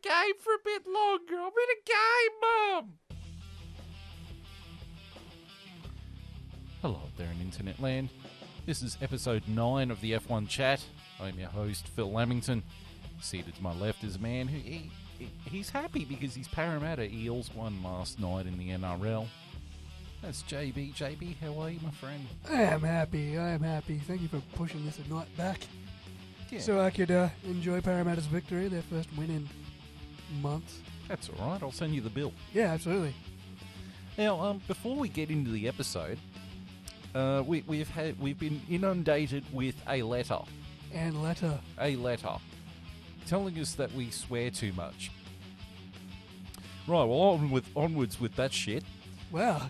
game for a bit longer. I'm in a game, Mum. Hello there in internet land. This is episode 9 of the F1 Chat. I'm your host, Phil Lamington. Seated to my left is a man who he's happy because his Parramatta Eels won last night in the NRL. That's JB. JB, how are you, my friend? I am happy. Thank you for pushing this a night back. Yeah. So I could enjoy Parramatta's victory, their first win in months. That's all right. I'll send you the bill. Yeah, absolutely. Now, before we get into the episode, we've been inundated with a letter telling us that we swear too much. Right. Well, onwards with that shit. Wow.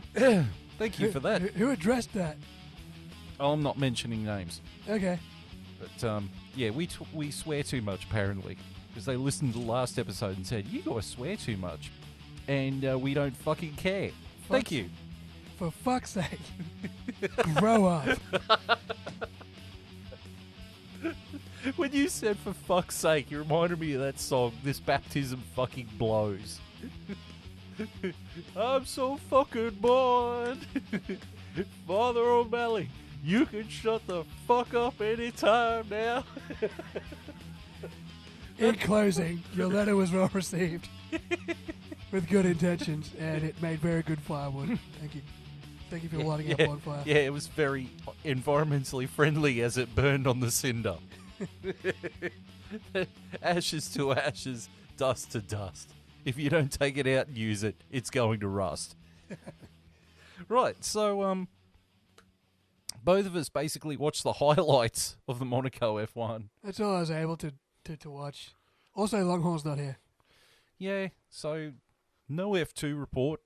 Thank you for that. Who addressed that? I'm not mentioning names. Okay. But, yeah, we swear too much, apparently. Because they listened to the last episode and said, you guys swear too much. And we don't fucking care. Thank you. For fuck's sake. Grow up. When you said for fuck's sake, you reminded me of that song, This Baptism Fucking Blows. I'm so fucking bored. Father O'Malley, you can shut the fuck up anytime now. In closing, your letter was well received. With good intentions, and it made very good firewood. Thank you. Thank you for lighting up on fire. Yeah, it was very environmentally friendly as it burned on the cinder. Ashes to ashes, dust to dust. If you don't take it out and use it, it's going to rust. Right, so both of us basically watched the highlights of the Monaco F1. That's all I was able to watch. Also, Longhorn's not here. Yeah, so no F2 report.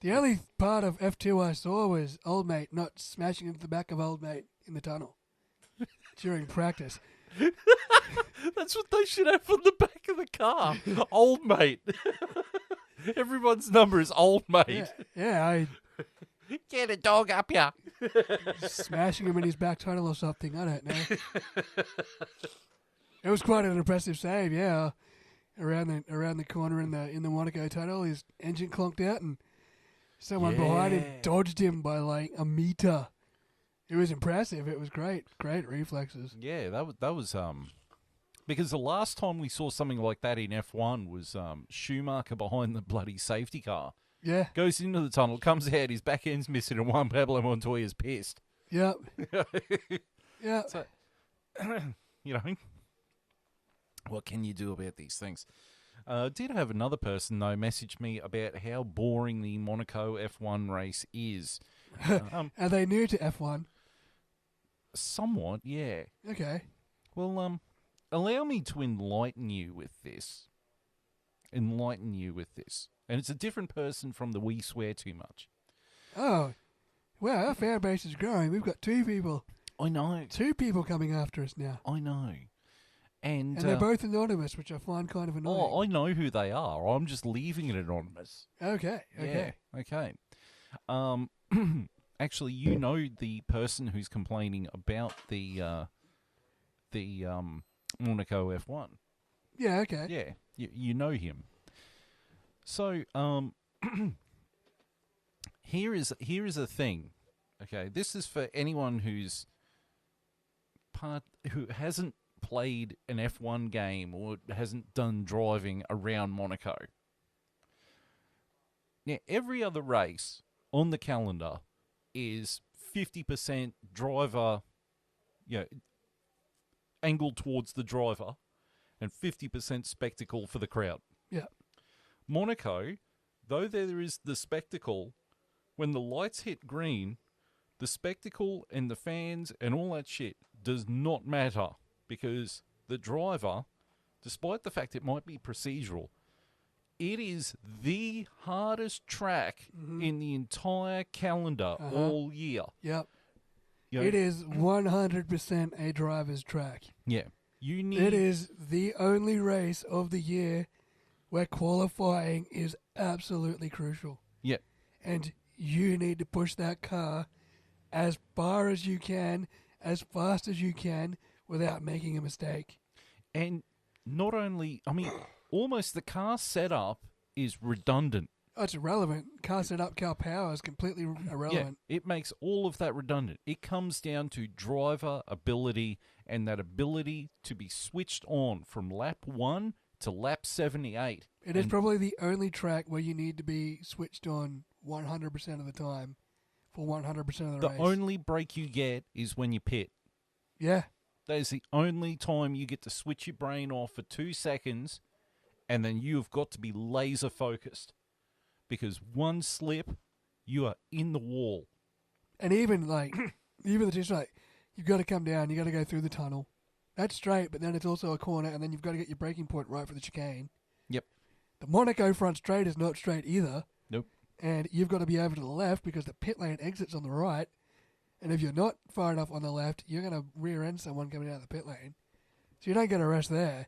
The only part of F2 I saw was Old Mate not smashing into the back of Old Mate in the tunnel during practice. That's what they should have on the back of the car. Old Mate. Everyone's number is Old Mate. Yeah, Get a dog up ya. smashing him in his back tunnel or something. I don't know. It was quite an impressive save. Yeah, around the corner in the Monaco tunnel, his engine clonked out and someone behind him dodged him by like a meter. It was impressive. It was great reflexes. Yeah, that was because the last time we saw something like that in F1 was Schumacher behind the bloody safety car. Yeah. Goes into the tunnel, comes out, his back end's missing, and Juan Pablo Montoya's pissed. Yep. Yeah. So, you know, what can you do about these things? Did have another person, though, message me about how boring the Monaco F1 race is. Are they new to F1? Somewhat, yeah. Okay. Well, allow me to enlighten you with this. And it's a different person from the We Swear Too Much. Oh, wow, our fan base is growing. We've got 2 people. I know. 2 people coming after us now. I know. And they're both anonymous, which I find kind of annoying. Oh, I know who they are. I'm just leaving it anonymous. Okay. Yeah, okay. Actually, you know the person who's complaining about the Monaco F1. Yeah, okay. Yeah, you know him. So, here is a thing. Okay, this is for anyone who hasn't played an F1 game or hasn't done driving around Monaco. Now, every other race on the calendar is 50% driver, angled towards the driver, and 50% spectacle for the crowd. Yeah. Monaco, though there is the spectacle, when the lights hit green, the spectacle and the fans and all that shit does not matter because the driver, despite the fact it might be procedural, it is the hardest track in the entire calendar all year. Yep. You know, it is 100% a driver's track. Yeah. It is the only race of the year where qualifying is absolutely crucial. Yeah. And you need to push that car as far as you can, as fast as you can, without making a mistake. And not only, I mean, almost the car setup is redundant. Oh, it's irrelevant. Car setup, car power is completely irrelevant. Yeah, it makes all of that redundant. It comes down to driver ability and that ability to be switched on from lap 1 to lap 78. It is probably the only track where you need to be switched on 100% of the time for 100% of the race. The only break you get is when you pit. Yeah. That is the only time you get to switch your brain off for 2 seconds, and then you've got to be laser focused. Because one slip, you are in the wall. And even even the just like, you've got to come down, you've got to go through the tunnel. That's straight, but then it's also a corner, and then you've got to get your braking point right for the chicane. Yep. The Monaco front straight is not straight either. Nope. And you've got to be over to the left because the pit lane exits on the right. And if you're not far enough on the left, you're going to rear end someone coming out of the pit lane. So you don't get a rest there.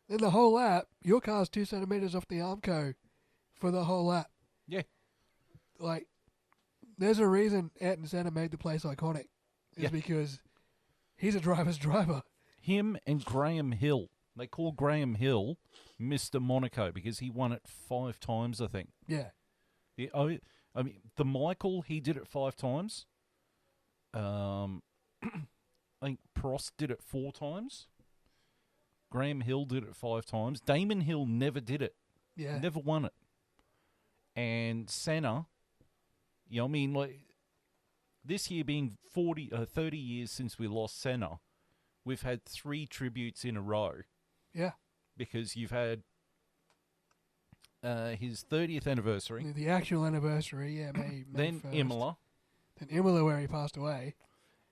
Then the whole lap, your car's 2 centimetres off the Armco for the whole lap. Yeah. Like, there's a reason Ayrton Senna made the place iconic. Is because he's a driver's driver. Him and Graham Hill. They call Graham Hill Mr. Monaco because he won it 5 times, I think. Yeah. The Michael, he did it 5 times. I think Prost did it 4 times. Graham Hill did it 5 times. Damon Hill never did it. Yeah. Never won it. And Senna, this year being 30 years since we lost Senna, we've had 3 tributes in a row. Yeah. Because you've had his 30th anniversary. The actual anniversary, yeah, May then 1st. Imola. Then Imola, where he passed away.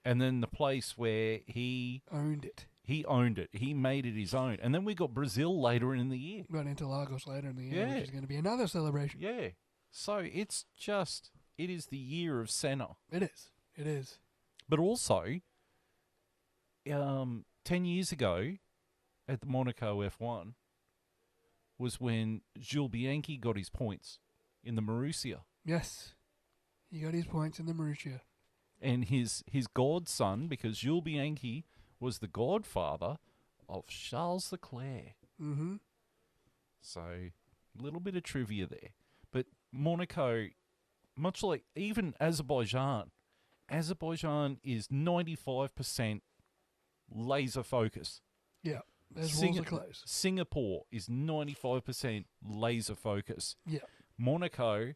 And then the place where he owned it. He owned it. He made it his own. And then we got Brazil later in the year. Got Interlagos later in the year, which is going to be another celebration. Yeah. So it is the year of Senna. It is. It is. But also, 10 years ago at the Monaco F1 was when Jules Bianchi got his points in the Marussia. Yes. He got his points in the Marussia. And his godson, because Jules Bianchi was the godfather of Charles Leclerc. Mm-hmm. So, a little bit of trivia there. But Monaco, much like even Azerbaijan is 95% laser focus. Yeah, those walls are close. Singapore is 95% laser focus. Yeah. Monaco,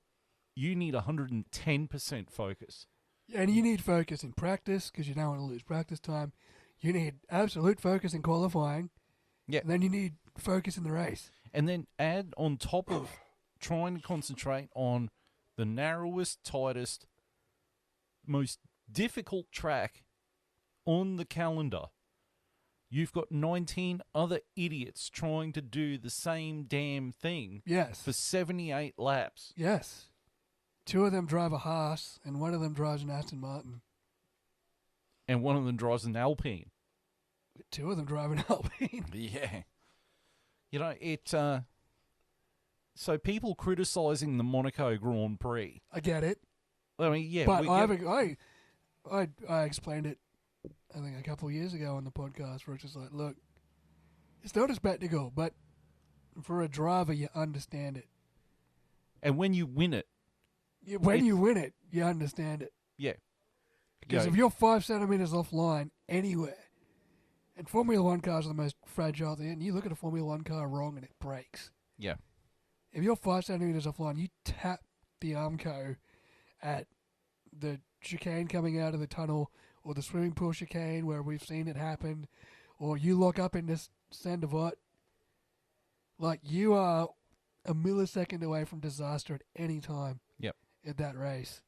you need 110% focus. And you need focus in practice because you don't want to lose practice time. You need absolute focus in qualifying. Yeah. And then you need focus in the race. And then add on top of trying to concentrate on the narrowest, tightest, most difficult track on the calendar. You've got 19 other idiots trying to do the same damn thing. Yes. For 78 laps. Yes. 2 of them drive a Haas, and 1 of them drives an Aston Martin. And 1 of them drives an Alpine. 2 of them drive an Alpine. Yeah. So people criticising the Monaco Grand Prix. I get it. I mean, yeah. But I explained it, I think, a couple of years ago on the podcast, where it's just like, look, it's not a spectacle, but for a driver, you understand it. And when you win it. When you win it, you understand it. Yeah. Because if you're 5 centimetres offline anywhere, and Formula 1 cars are the most fragile thing, and you look at a Formula 1 car wrong and it breaks. Yeah. If you're 5 centimetres offline, you tap the Armco at the chicane coming out of the tunnel, or the swimming pool chicane where we've seen it happen, or you lock up in this Sandoval, like, you are a millisecond away from disaster at any time. Yep. At that race.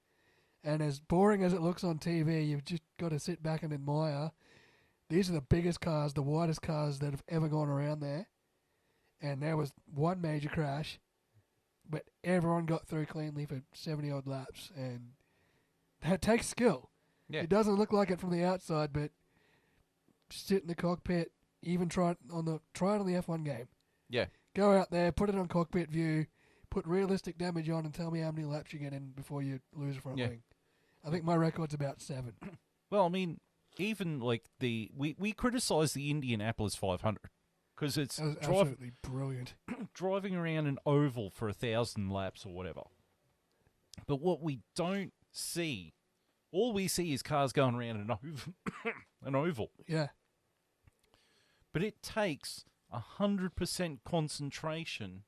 And as boring as it looks on TV, you've just got to sit back and admire. These are the biggest cars, the widest cars that have ever gone around there. And there was one major crash, but everyone got through cleanly for 70-odd laps. And that takes skill. Yeah. It doesn't look like it from the outside, but sit in the cockpit, even try it on the F1 game. Yeah. Go out there, put it on cockpit view, put realistic damage on, and tell me how many laps you get in before you lose a front wing. I think my record's about 7. Well, I mean, even like we criticise the Indianapolis 500. because it's That was absolutely brilliant. driving around an oval for 1,000 laps or whatever. But what we don't see, all we see is cars going around an oval. Yeah. But it takes 100% concentration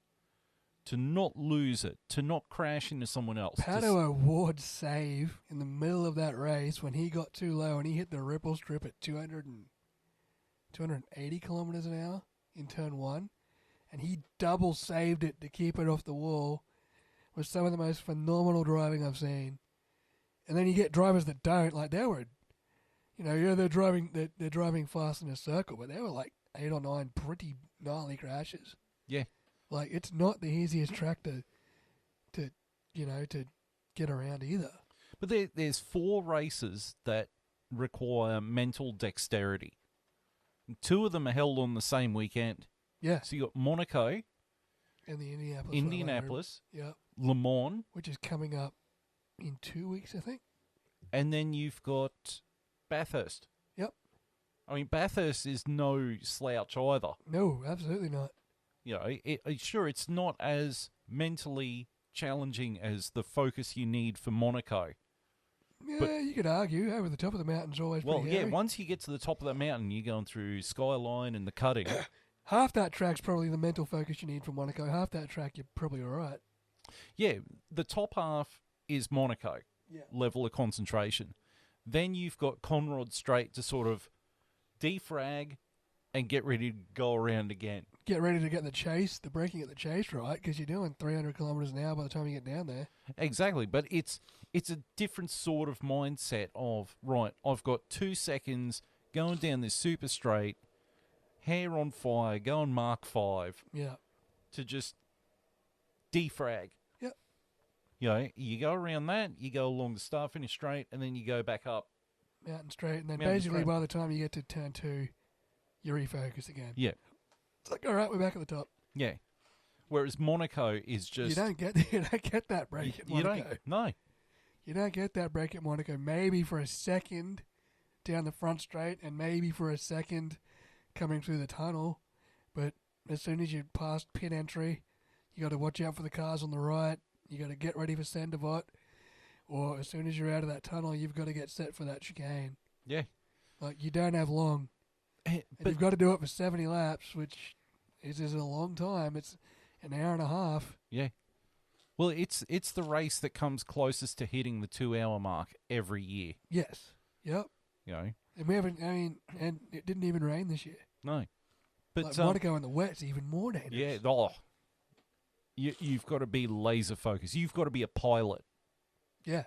to not lose it, to not crash into someone else. Pato O'Ward's save in the middle of that race when he got too low and he hit the ripple strip at 280 kilometers an hour in turn 1, and he double saved it to keep it off the wall, was some of the most phenomenal driving I've seen. And then you get drivers that don't, like they were, they're driving fast in a circle, but they were like 8 or 9 pretty gnarly crashes. Yeah. Like, it's not the easiest track to get around either. But there's 4 races that require mental dexterity. 2 of them are held on the same weekend. Yeah. So you got Monaco, And the Indianapolis, yeah, Le Mans, which is coming up in 2 weeks, I think. and then you've got Bathurst. Yep. I mean, Bathurst is no slouch either. No, absolutely not. Sure, it's not as mentally challenging as the focus you need for Monaco. Yeah, But- you could argue over the top of the mountain's always Well, pretty yeah, hairy. once you get to the top of that mountain, you're going through Skyline and the cutting. Half that track's probably the mental focus you need for Monaco. Half that track, you're probably all right. Yeah, the top half is Monaco, Yeah. level of concentration. Then you've got Conrod Straight to sort of defrag and get ready to go around again. Get ready to get the braking at the chase right, because you're doing 300 kilometres an hour by the time you get down there. Exactly, but it's a different sort of mindset of, right, I've got 2 seconds going down this super straight, hair on fire, going Mark 5 Yeah. to just defrag. Yep. You go around that, you go along the start finish straight, and then you go back up. Mountain straight, and then Mountain basically straight. by the time you get to turn 2, you refocus again. Yeah, It's like, all right, we're back at the top. yeah. Whereas Monaco is just You don't get that break at you Monaco. don't. No. You don't get that break at Monaco. Maybe for a second down the front straight, and maybe for a second coming through the tunnel. But as soon as you pass pit entry, you got to watch out for the cars on the right. You got to get ready for Sandivot. Or as soon as you're out of that tunnel, you've got to get set for that chicane. Yeah. Like, you don't have long. And But you've got to do it for 70 laps, which is a long time. It's an hour and a half. yeah. Well, it's the race that comes closest to hitting the 2-hour mark every year. Yes. Yep. And we haven't, and it didn't even rain this year. no. But Like Monaco in the wet's even more dangerous. yeah, you've got to be laser focused. You've got to be a pilot. Yeah.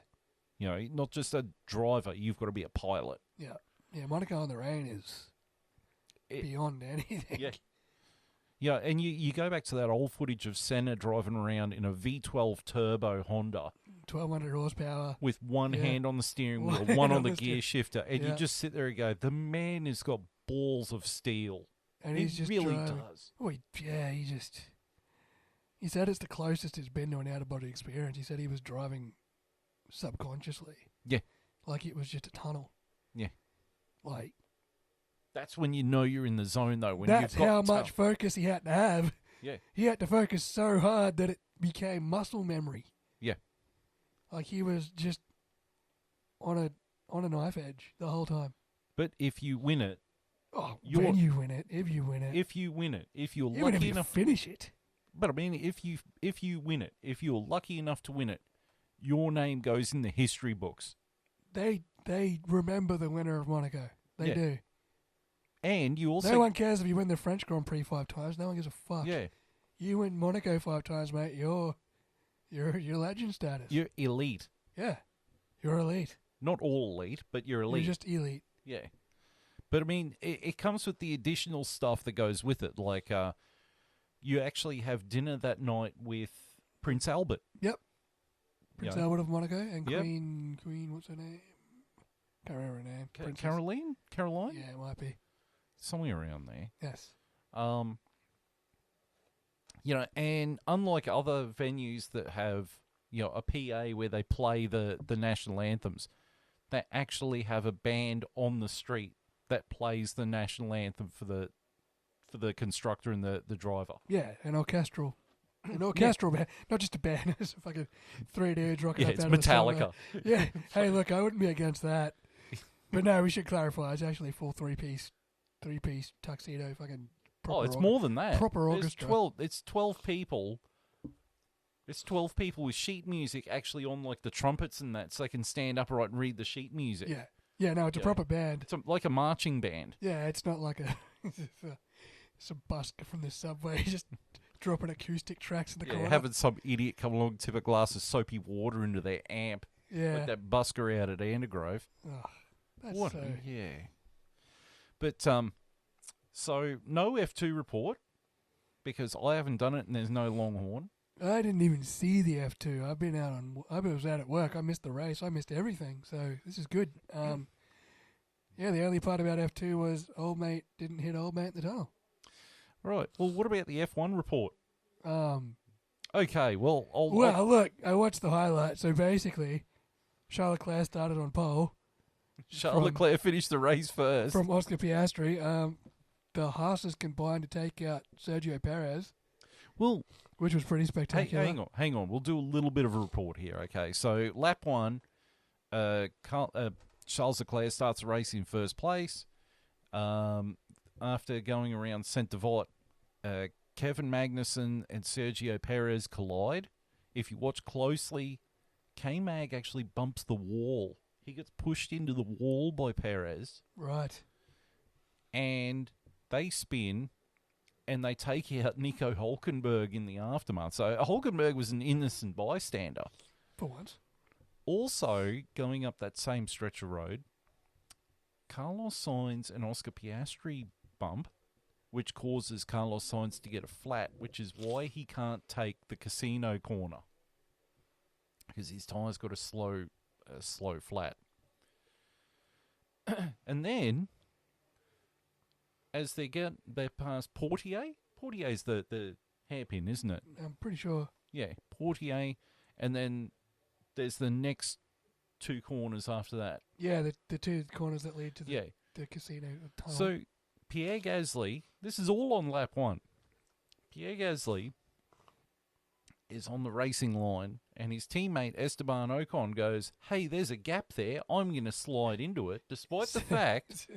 Not just a driver. You've got to be a pilot. Yeah. Yeah, Monaco in the rain is beyond anything. Yeah. Yeah, and you go back to that old footage of Senna driving around in a V12 turbo Honda 1,200 horsepower. with one Yeah. hand on the steering One wheel, hand one on on the the gear shifter, and you Yeah. just sit there and go, the man has got balls of steel. And He he's just really driving. does. Oh, he said it's the closest he's been to an out-of-body experience. He said he was driving subconsciously. Yeah. Like it was just a tunnel. Yeah. Like, That's when you know you're in the zone, though. When that's you've got how much focus he had to have. Yeah. He had to focus so hard that it became muscle memory. Yeah. Like he was just on a knife edge the whole time. But if you win it, Oh, You're- when you win it, if you win it, if you're even lucky if you enough, finish it. but I mean, if you win it, if you're lucky enough to win it, your name goes in the history books. They remember the winner of Monaco. They Yeah. do. And you also No one cares if you win the French Grand Prix 5 times. No one gives a fuck. yeah, You win Monaco 5 times, mate. You're legend status. you're elite. Yeah. You're elite. Not all elite, but you're elite. You're just elite. Yeah. But I mean, it comes with the additional stuff that goes with it. Like, you actually have dinner that night with Prince Albert. Yep. Prince Yeah. Albert of Monaco and Yep. Queen, what's her name? Can't remember her name. Princess. Caroline? Yeah, it might be. Somewhere around there. Yes. And unlike other venues that have, a PA where they play the national anthems, they actually have a band on the street that plays the national anthem for for the constructor and the driver. Yeah, an orchestral band, not just a band. It's a fucking 3 dudes rocking up It's out of the summer. Metallica. Yeah. Hey, look, I wouldn't be against that. But no, we should clarify. It's actually a full three-piece tuxedo fucking proper It's more than that. proper There's orchestra. It's 12 people. It's 12 people with sheet music actually on like the trumpets and that, so they can stand upright and read the sheet music. Yeah. Yeah, no, it's a proper band. It's like a marching band. Yeah, it's not like some busker from the subway just dropping acoustic tracks in the corner. Having some idiot come along and tip a glass of soapy water into their amp. Yeah. Like that busker out at Andergrove. Oh, that's What? so... Yeah. But, so no F2 report, because I haven't done it and there's no Longhorn. I didn't even see the F2. I was out at work. I missed the race. I missed everything. So this is good. Yeah, the only part about F2 was old mate didn't hit old mate in the tunnel. Right. Well, what about the F1 report? Okay, well... Look, I watched the highlights. So basically, Charles Leclerc started on pole. Charles Leclerc finished the race first. From Oscar Piastri. The Haas's combined to take out Sergio Perez. Well... Which was pretty spectacular. Hey, hang on. We'll do a little bit of a report here, okay? So, lap 1, Charles Leclerc starts the race in first place. After going around Saint-Devote, Kevin Magnussen and Sergio Perez collide. If you watch closely, K-Mag actually bumps the wall. He gets pushed into the wall by Perez. Right. And they spin... and they take out Nico Hulkenberg in the aftermath. So Hulkenberg was an innocent bystander. For once. Also, going up that same stretch of road, Carlos Sainz and Oscar Piastri bump, which causes Carlos Sainz to get a flat, which is why he can't take the casino corner. Because his tyre's got a slow flat. And then... as they past Portier. Portier's the hairpin, isn't it? I'm pretty sure. Yeah, Portier, and then there's the next 2 corners after that. Yeah, the 2 corners that lead to the casino tunnel. So Pierre Gasly, this is all on lap 1. Pierre Gasly is on the racing line, and his teammate Esteban Ocon goes, "Hey, there's a gap there. I'm going to slide into it," despite the fact...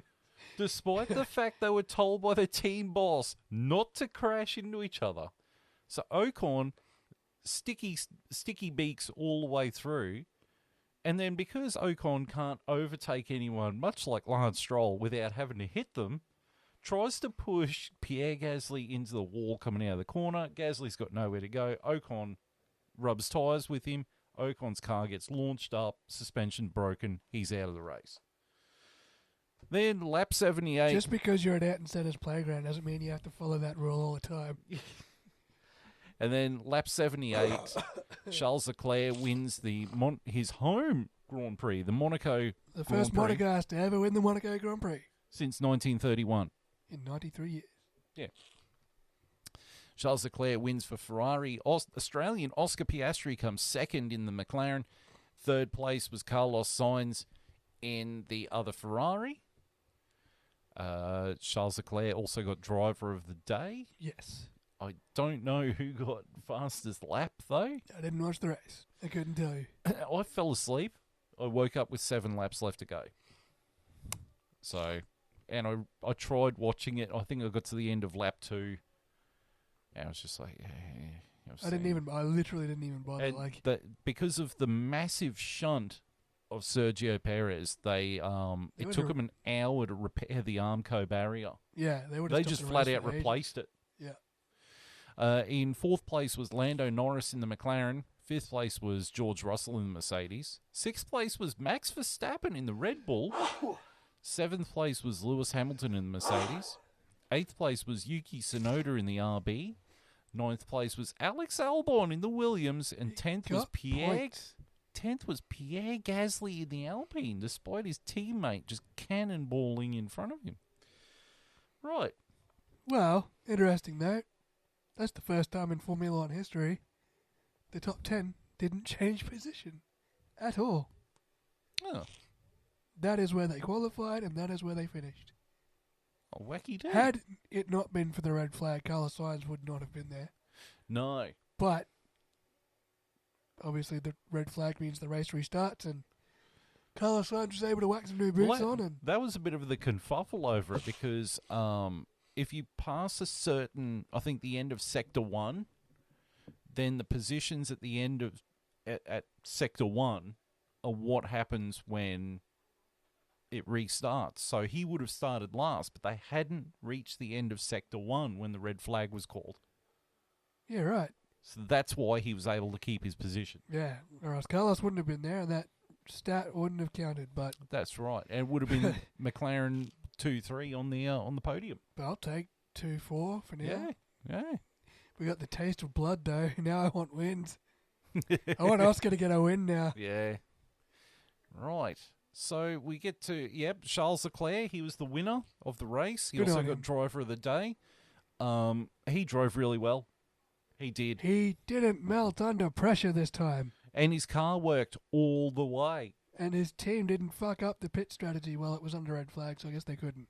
Despite the fact they were told by the team boss not to crash into each other. So Ocon, sticky beaks all the way through. And then because Ocon can't overtake anyone, much like Lance Stroll, without having to hit them, tries to push Pierre Gasly into the wall coming out of the corner. Gasly's got nowhere to go. Ocon rubs tyres with him. Ocon's car gets launched up, suspension broken. He's out of the race. Then lap 78. Just because you're at Ayrton Senna's playground doesn't mean you have to follow that rule all the time. And then lap 78, Charles Leclerc wins his home Grand Prix, the Monaco The Grand first Prix, Monegasque to ever win the Monaco Grand Prix. since 1931. In 93 years. Yeah. Charles Leclerc wins for Ferrari. Australian Oscar Piastri comes second in the McLaren. Third place was Carlos Sainz in the other Ferrari. Charles Leclerc also got driver of the day. Yes. I don't know who got fastest lap, though. I didn't watch the race. I couldn't tell you. I fell asleep. I woke up with 7 laps left to go. So, and I tried watching it. I think I got to the end of lap 2. And I was just like, I literally didn't even bother. Because of the massive shunt of Sergio Perez, it took them an hour to repair the Armco barrier. Yeah, they just flat out replaced it. Yeah. In 4th place was Lando Norris in the McLaren. 5th place was George Russell in the Mercedes. 6th place was Max Verstappen in the Red Bull. 7th place was Lewis Hamilton in the Mercedes. 8th place was Yuki Tsunoda in the RB. 9th place was Alex Albon in the Williams. And 10th was Pierre Gasly in the Alpine, despite his teammate just cannonballing in front of him. Right. Well, interesting note. That's the first time in Formula One history the top 10 didn't change position at all. Oh. That is where they qualified and that is where they finished. A wacky day. Had it not been for the red flag, Carlos Sainz would not have been there. No. But obviously the red flag means the race restarts, and Carlos Sainz was able to whack some new boots on. And that was a bit of the kerfuffle over it because if you pass a certain, I think the end of Sector 1, then the positions at the end of at Sector 1 are what happens when it restarts. So he would have started last, but they hadn't reached the end of Sector 1 when the red flag was called. Yeah, right. So that's why he was able to keep his position. Yeah, or else Carlos wouldn't have been there, and that stat wouldn't have counted. But that's right, and it would have been McLaren 2-3 on the podium. But I'll take 2-4 for now. Yeah. We got the taste of blood though. Now I want wins. I want Oscar to get a win now. Yeah. Right. So we get to Charles Leclerc. He was the winner of the race. He also got driver of the day. He drove really well. He did. He didn't melt under pressure this time. And his car worked all the way. And his team didn't fuck up the pit strategy while it was under red flag, so I guess they couldn't.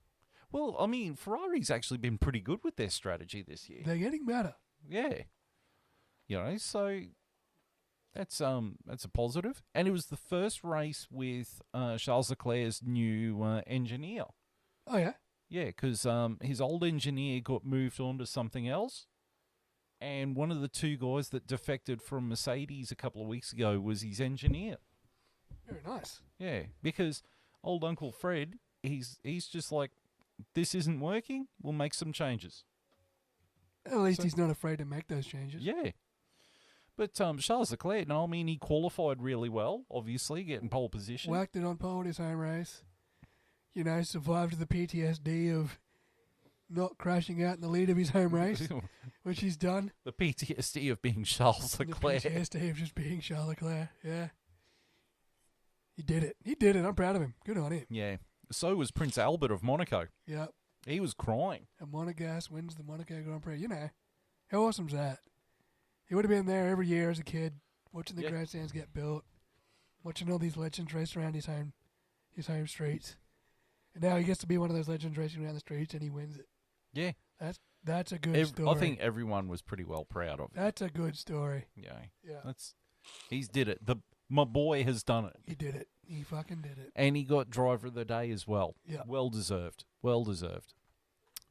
Well, I mean, Ferrari's actually been pretty good with their strategy this year. They're getting better. Yeah. You know, so that's a positive. And it was the first race with Charles Leclerc's new engineer. Oh, yeah? Yeah, because his old engineer got moved on to something else. And one of the two guys that defected from Mercedes a couple of weeks ago was his engineer. Very nice. Yeah, because old Uncle Fred, he's just like, this isn't working, we'll make some changes. At least he's not afraid to make those changes. Yeah. But Charles Leclerc, no, I mean, he qualified really well, obviously, getting pole position. Whacked it on pole in his home race. You know, survived the PTSD of not crashing out in the lead of his home race, which he's done. The PTSD of being Charles Leclerc. The PTSD of just being Charles Leclerc, yeah. He did it. He did it. I'm proud of him. Good on him. Yeah. So was Prince Albert of Monaco. Yep. He was crying. And Monegasque wins the Monaco Grand Prix. You know, how awesome's that? He would have been there every year as a kid, watching the grandstands get built, watching all these legends race around his home streets. And now he gets to be one of those legends racing around the streets, and he wins it. Yeah. That's a good story. I think everyone was pretty well proud of it. That's a good story. Yeah. He's did it. My boy has done it. He did it. He fucking did it. And he got driver of the day as well. Yeah. Well deserved. Well deserved.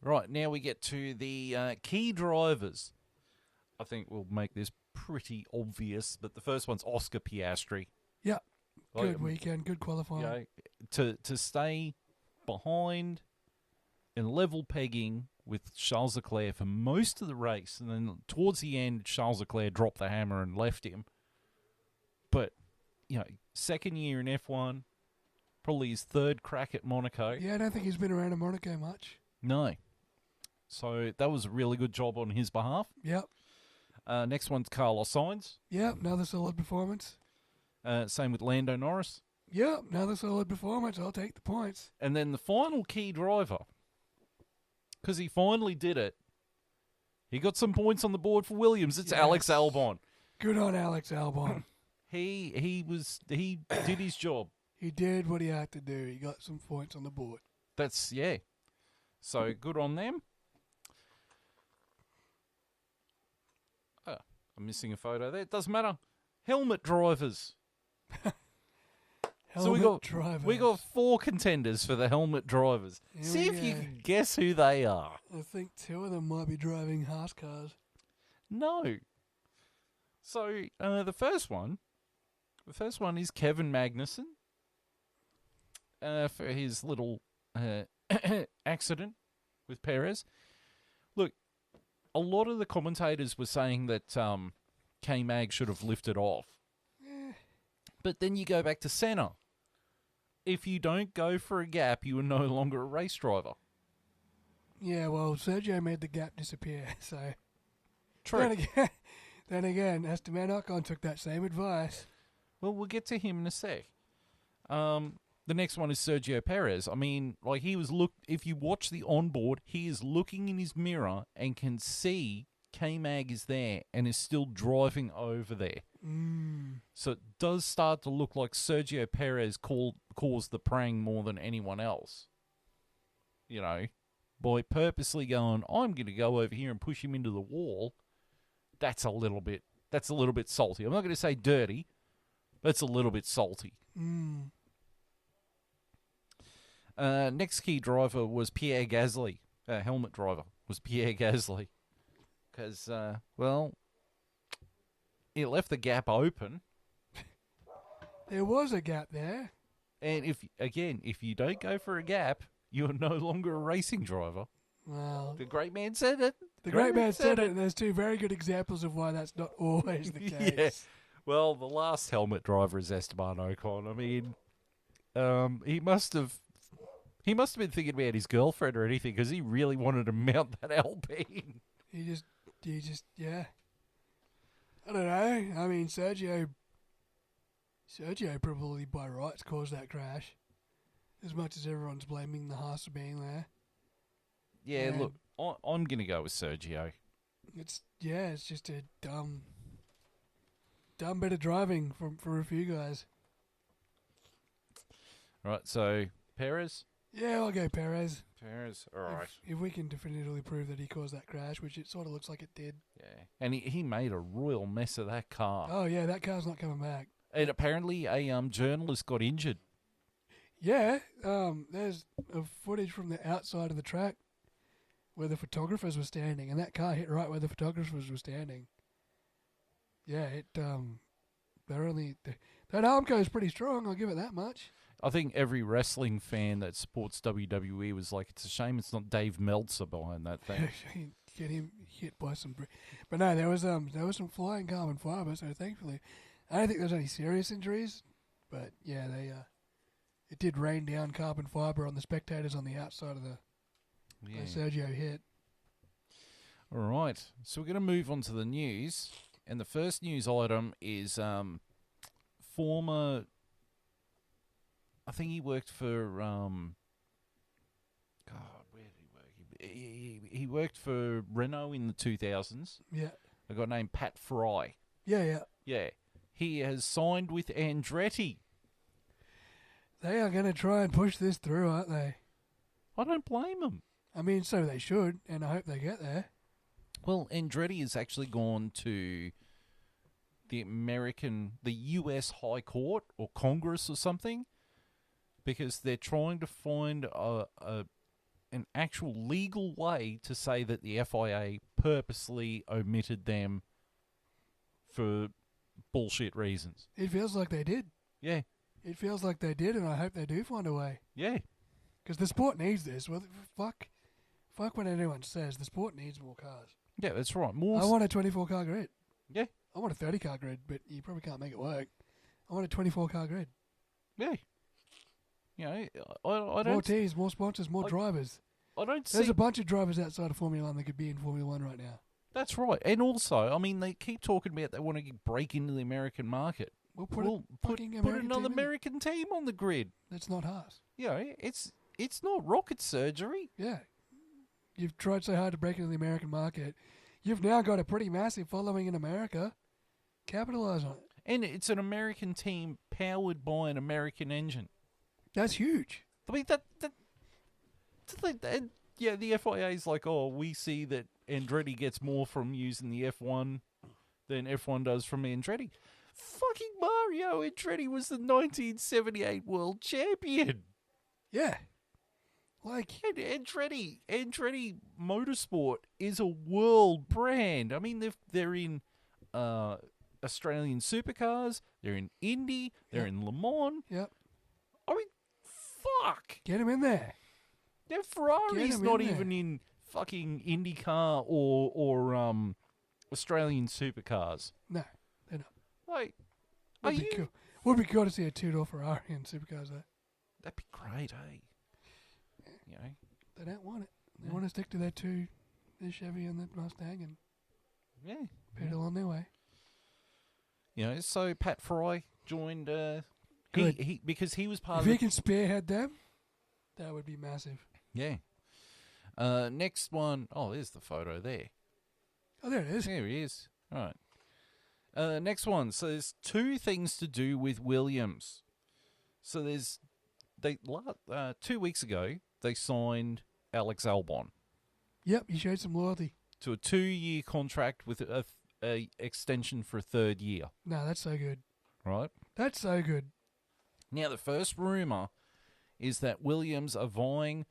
Right, now we get to the key drivers. I think we'll make this pretty obvious, but the first one's Oscar Piastri. Yeah. Good weekend. Good qualifying. To stay behind and level pegging with Charles Leclerc for most of the race, and then towards the end, Charles Leclerc dropped the hammer and left him. But, you know, second year in F1, probably his third crack at Monaco. Yeah, I don't think he's been around in Monaco much. No. So that was a really good job on his behalf. Yep. Next one's Carlos Sainz. Yep, another solid performance. Same with Lando Norris. Yep, another solid performance. I'll take the points. And then the final key driver, because he finally did it, he got some points on the board for Williams. It's Alex Albon. Good on Alex Albon. He did his job. He did what he had to do. He got some points on the board. So good on them. Oh, I'm missing a photo there. It doesn't matter. Helmet drivers. We got 4 contenders for the helmet drivers. See if you can guess who they are. I think 2 of them might be driving Haas cars. No. So the first one is Kevin Magnussen for his little accident with Perez. Look, a lot of the commentators were saying that K-Mag should have lifted off. But then you go back to Senna. If you don't go for a gap, you are no longer a race driver. Yeah, well, Sergio made the gap disappear, so... True. Then again, Esteban Ocon took that same advice. Well, we'll get to him in a sec. The next one is Sergio Perez. I mean, like if you watch the onboard, he is looking in his mirror and can see K-Mag is there and is still driving over there. So it does start to look like Sergio Perez caused the prang more than anyone else. You know, by purposely going, I'm going to go over here and push him into the wall, that's a little bit salty. I'm not going to say dirty, but it's a little bit salty. Next key driver was Pierre Gasly. Helmet driver was Pierre Gasly. Because, it left the gap open. There was a gap there. And if you don't go for a gap, you're no longer a racing driver. Well, The great man said it. the great man said it, and there's two very good examples of why that's not always the case. Yeah. Well, the last helmet driver is Esteban Ocon. I mean, he must have been thinking about his girlfriend or anything because he really wanted to mount that Alpine. He just, yeah. I don't know. I mean, Sergio probably by rights caused that crash. As much as everyone's blaming the Haas for being there. Yeah, look, I'm going to go with Sergio. It's just a dumb bit of driving for a few guys. Right, so Perez? Yeah, I'll go Perez. All right. If we can definitively prove that he caused that crash, which it sort of looks like it did. Yeah, and he made a royal mess of that car. Oh, yeah, that car's not coming back. And apparently a journalist got injured. Yeah, there's a footage from the outside of the track where the photographers were standing, and that car hit right where the photographers were standing. Yeah, that Armco is pretty strong, I'll give it that much. I think every wrestling fan that supports WWE was like, it's a shame it's not Dave Meltzer behind that thing. Get him hit by some... But no, there was some flying carbon fibre, so thankfully... I don't think there's any serious injuries, but yeah, it did rain down carbon fibre on the spectators on the outside of the Sergio hit. All right, so we're going to move on to the news, and the first news item is former... I think he worked for... God, where did he work? He worked for Renault in the 2000s. Yeah. A guy named Pat Fry. Yeah. Yeah. He has signed with Andretti. They are going to try and push this through, aren't they? I don't blame them. I mean, so they should, and I hope they get there. Well, Andretti has actually gone to the U.S. High Court or Congress or something because they're trying to find an actual legal way to say that the FIA purposely omitted them for bullshit reasons. It feels like they did. Yeah. It feels like they did, and I hope they do find a way. Yeah. Because the sport needs this. Well, fuck what anyone says. The sport needs more cars. Yeah, that's right. I want a 24-car grid. Yeah. I want a 30-car grid, but you probably can't make it work. I want a 24-car grid. Yeah. You know, I don't... More teams, more sponsors, more drivers. I don't see... There's a bunch of drivers outside of Formula 1 that could be in Formula 1 right now. That's right. And also, I mean, they keep talking about they want to break into the American market. We'll put another American team on the grid. That's not Haas. You know, it's not rocket surgery. Yeah. You've tried so hard to break into the American market. You've now got a pretty massive following in America. Capitalize on it. And it's an American team powered by an American engine. That's huge. I mean, yeah, the FIA is like, oh, we see that Andretti gets more from using the F1 than F1 does from Andretti. Fucking Mario Andretti was the 1978 world champion. Yeah. Like, Andretti Motorsport is a world brand. I mean, they're in Australian supercars. They're in Indy. They're in Le Mans. Yep. I mean, fuck. Get them in there. Yeah, Ferrari's not even in fucking IndyCar or Australian supercars. No, they're not. Like, would be cool. Would be cool to see a two-door Ferrari in supercars, though. That'd be great, eh? You know, they don't want it. They want to stick to their two, the Chevy and the Mustang, and pedal on their way. You know, so Pat Fry joined. He because he was part of. If he can spearhead them, that would be massive. Yeah. Next one. Oh, there's the photo there. Oh, there it is. There he is. All right. Next one. So there's two things to do with Williams. So 2 weeks ago they signed Alex Albon Yep, he showed some loyalty. to a 2-year contract with a extension for a 3rd year. No, that's so good. Right? That's so good. Now, the first rumour is that Williams are vying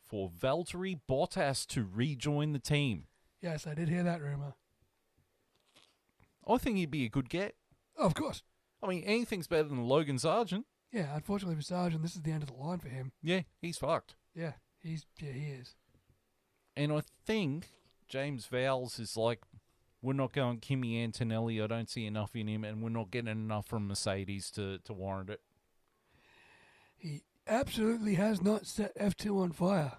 for Valtteri Bottas to rejoin the team. Yes, I did hear that rumour. I think he'd be a good get. Oh, of course. I mean, anything's better than Logan Sargent. Yeah, unfortunately for Sargent, this is the end of the line for him. Yeah, he's fucked. Yeah, he is. And I think James Vowles is like, we're not going Kimi Antonelli. I don't see enough in him, and we're not getting enough from Mercedes to warrant it. He absolutely has not set F2 on fire.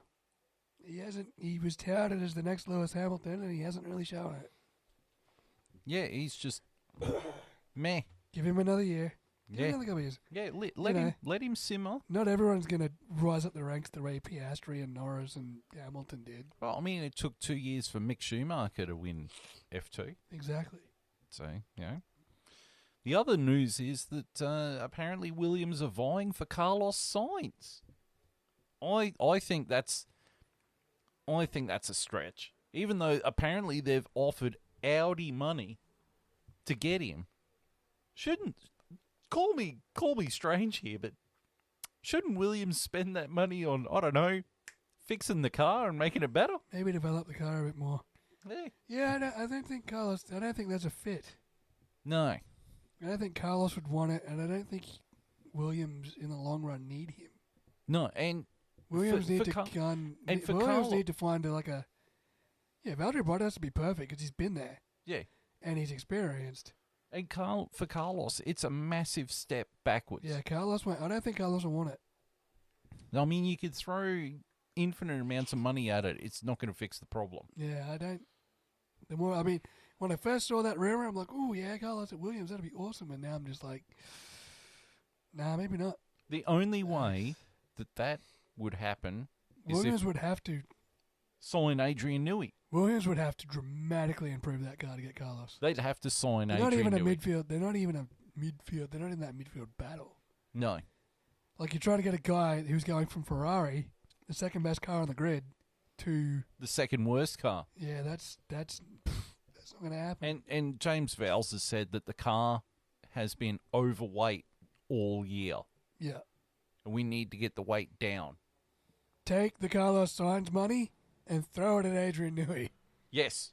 He hasn't. He was touted as the next Lewis Hamilton, and he hasn't really shown it. Yeah, he's just meh. Give him another year. Give him Yeah, another couple of years. yeah. know. Let him simmer. Not everyone's going to rise up the ranks the way Piastri and Norris and Hamilton did. Well, I mean, it took 2 years for Mick Schumacher to win F2. Exactly. So, you know. The other news is that apparently Williams are vying for Carlos Sainz. I think that's a stretch. Even though apparently they've offered Audi money to get him. Shouldn't call me strange here, but shouldn't Williams spend that money on, I don't know, fixing the car and making it better? Maybe develop the car a bit more. Yeah. Yeah, I don't think Carlos. I don't think that's a fit. No. I don't think Carlos would want it, and I don't think Williams in the long run need him. No, and Williams for need to Car- gun. and for Williams Carlo- need to find Yeah, Valtteri Bottas has to be perfect because he's been there yeah. and he's experienced. And for Carlos, it's a massive step backwards. Yeah, Carlos won't. I don't think Carlos will want it. I mean, you could throw infinite amounts of money at it. It's not going to fix the problem. Yeah, I don't. The more, I mean, when I first saw that rumor, I'm like, oh yeah, Carlos at Williams, that'd be awesome. And now I'm just like, nah, maybe not. The only way that would happen is Williams if would have to. sign Adrian Newey. Williams would have to dramatically improve that car to get Carlos. They'd have to sign They're Adrian not even Newey. a midfield. They're not even a midfield. They're not in that midfield battle. No. Like, you're trying to get a guy who's going from Ferrari, the second best car on the grid, to The second worst car. yeah, that's not going to happen. And James Vowles has said that the car has been overweight all year. Yeah, And we need to get the weight down. take the Carlos Sainz money and throw it at Adrian Newey, Yes.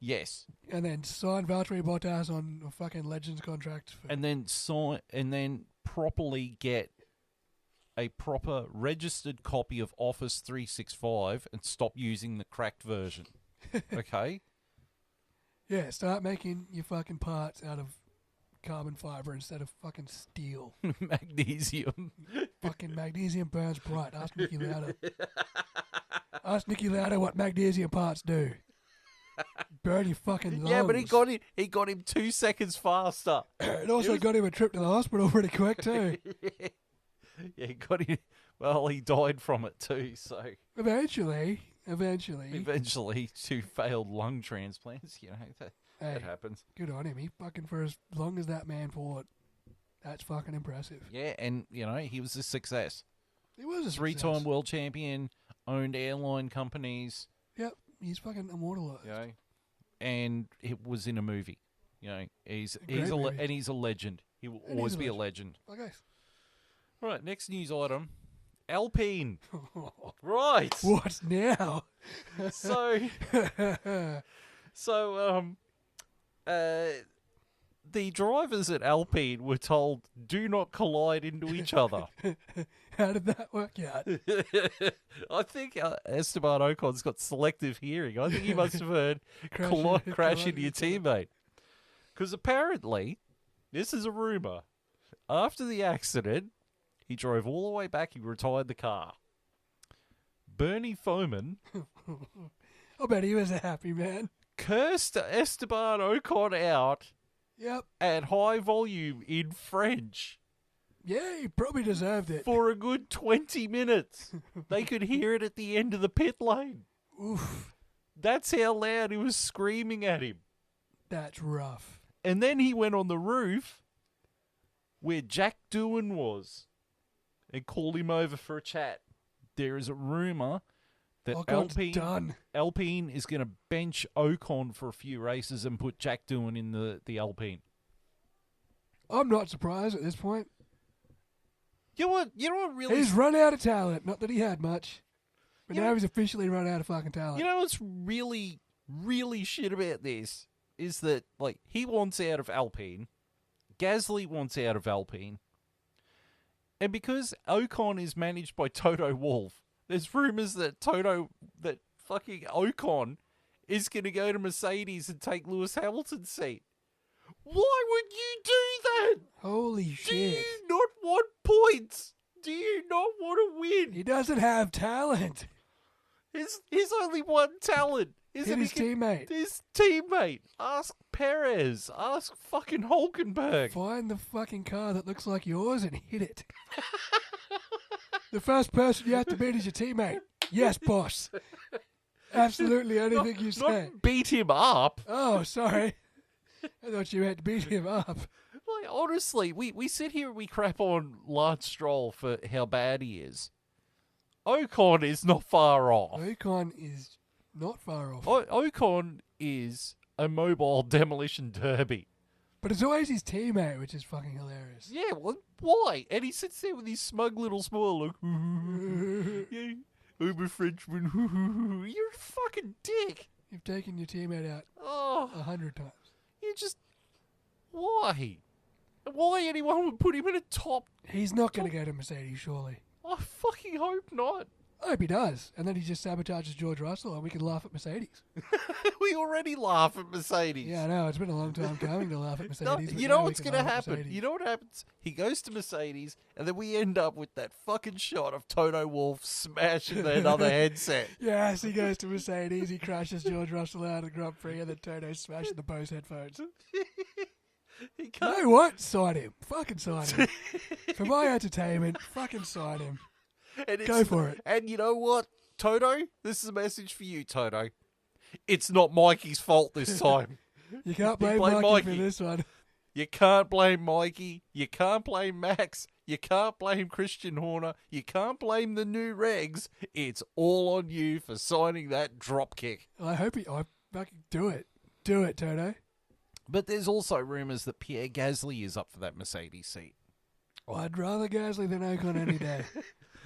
Yes. and then sign Valtteri Bottas on a fucking Legends contract. And then properly get a proper registered copy of Office 365 and stop using the cracked version. Okay? Yeah, start making your fucking parts out of carbon fiber instead of fucking steel. Magnesium. Fucking magnesium burns bright. Ask Nicky Lauda. Ask Nicky Lauda what magnesium parts do. Burn your fucking lungs. Yeah, but he got him 2 seconds faster. It also got him a trip to the hospital pretty quick too. Yeah, he got him. Well, he died from it too, so Eventually. 2 failed lung transplants, you know, that Hey, happens. good on him. He fucking, for as long as that man fought, that's fucking impressive. Yeah, and, you know, he was a success. It was a Three-time success. world champion, owned airline companies, Yep, he's fucking immortalized. you know, and it was in a movie. You know, he's great movie. and he's a legend. He will And always he's a be a legend. Okay. All right, next news item. Alpine. Right. What now? The drivers at Alpine were told, do not collide into each other. How did that work out? I think Esteban Ocon's got selective hearing. I think he must have heard crash into your teammate. Because apparently, this is a rumour, after the accident, he drove all the way back, he retired the car. Bernie Foreman I bet he was a happy man. cursed Esteban Ocon out Yep. at high volume in French Yeah, he probably deserved it. for a good 20 minutes. They could hear it at the end of the pit lane. Oof. That's how loud he was screaming at him. That's rough. And then he went on the roof where Jack Doohan was and called him over for a chat. There is a rumour that Ocon's done. Alpine is going to bench Ocon for a few races and put Jack Doohan in the Alpine. I'm not surprised at this point. You know what really... He's run out of talent. Not that he had much. But You now know- he's officially run out of fucking talent. You know what's really, really shit about this? Is that, like, he wants out of Alpine. Gasly wants out of Alpine. And because Ocon is managed by Toto Wolff, there's rumours that fucking Ocon is going to go to Mercedes and take Lewis Hamilton's seat. Why would you do that? Holy Do shit. you not want points? Do you not want to win? He doesn't have talent. His only one talent is Hit that his teammate. His teammate. Ask Perez. Ask fucking Hulkenberg. Find the fucking car that looks like yours and hit it. The first person you have to beat is your teammate. Yes, boss. Absolutely anything you say. Not beat him up. Oh, sorry. I thought you had to beat him up. Like, honestly, we sit here and we crap on Lance Stroll for how bad he is. Ocon is not far off. Ocon is not far off. Ocon is a mobile demolition derby. But it's always his teammate, which is fucking hilarious. Yeah, well, why? And he sits there with his smug little smile, like, yeah, I'm a Frenchman. You're a fucking dick. You've taken your teammate out Oh, 100 times. you just... Why? Why anyone would put him in a top... He's not going to go to Mercedes, surely. I fucking hope not. I hope he does. And then he just sabotages George Russell and we can laugh at Mercedes. We already laugh at Mercedes. Yeah, I know. It's been a long time coming to laugh at No, Mercedes. but you know now we what's can going to laugh at happen? Mercedes. You know what happens? He goes to Mercedes, and then we end up with that fucking shot of Toto Wolff smashing that other headset. Yes, he goes to Mercedes. He crashes George Russell out of the Grand Prix and then Toto's smashing the Bose headphones. He You can't... know what? Sign him. Fucking sign him. For my entertainment, fucking sign him. And it's, Go for it. And you know what, Toto? This is a message for you, Toto. It's not Mikey's fault this time. You can't blame blame Mikey for Mikey. this one. You can't blame Mikey. You can't blame Max. You can't blame Christian Horner. You can't blame the new regs. It's all on you for signing that dropkick. I hope I fucking do it. Do it, Toto. But there's also rumours that Pierre Gasly is up for that Mercedes seat. I'd rather Gasly than Ocon any day.